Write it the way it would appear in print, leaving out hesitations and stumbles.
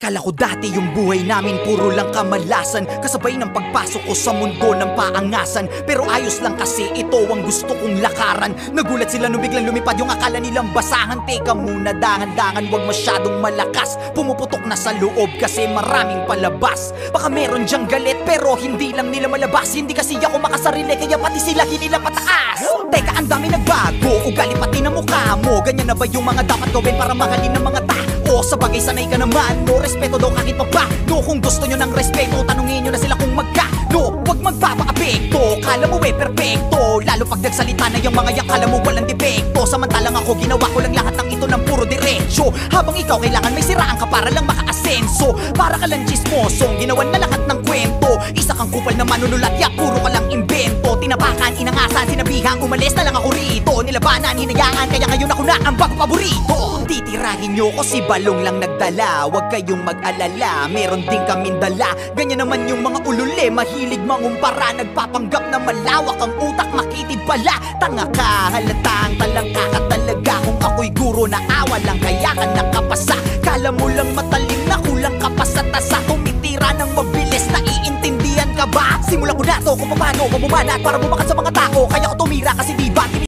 Akala ko dati yung buhay namin puro lang kamalasan, kasabay ng pagpasok ko sa mundo ng paangasan. Pero ayos lang kasi ito ang gusto kong lakaran. Nagulat sila nung biglang lumipad yung akala nilang basahan. Teka muna, dahan-dahan, wag masyadong malakas. Pumuputok na sa loob kasi maraming palabas. Baka meron dyang galit pero hindi lang nila malabas. Hindi kasi ako makasarili kaya pati sila hinila pataas. Teka, ang dami nagbago, ugali pati na mukha mo. Ganyan na ba yung mga dapat gawin para mahalin ng mga tao? Sa bagay sanay ka naman, no respeto daw kahit pa ba. No, kung gusto nyo ng respeto, tanungin nyo na sila kung magkano. Huwag magpapa-apekto, kala mo perfecto. Lalo pag nagsalita na yung mga yak, kala mo walang depekto. Samantalang ako, ginawa ko lang lahat ng ito ng puro diretsyo. Habang ikaw kailangan may siraan ka para lang maka-asenso. Para ka lang chismosong, ginawan na lahat ng kwento. Isa kang kupal na manunulat, yak puro ka lang imbento. Tinapakan, inangasan, sinabihan, umalis na lang ako rito. Nilabanan, hinayaan, kaya ngayon ako na ang bago paborito. Titirahin nyo ko si balong lang nagdala. Huwag kayong mag-alala, meron din kaming dala. Ganyan naman yung mga ulule, mahilig mangumpara. Nagpapanggap na malawak ang utak, makitid pala. Tanga ka, halatang talangka ka talaga. Kung ako'y guro na awa lang, kaya ka nakapasa. Kala mo lang matalim na kulang ka pa sa tasa. Tumitira ng mabilis, naiintindihan ka ba? Simulan ko na to kung paano mamumanat para bumakat sa mga tao. Kaya ko tumira kasi di ba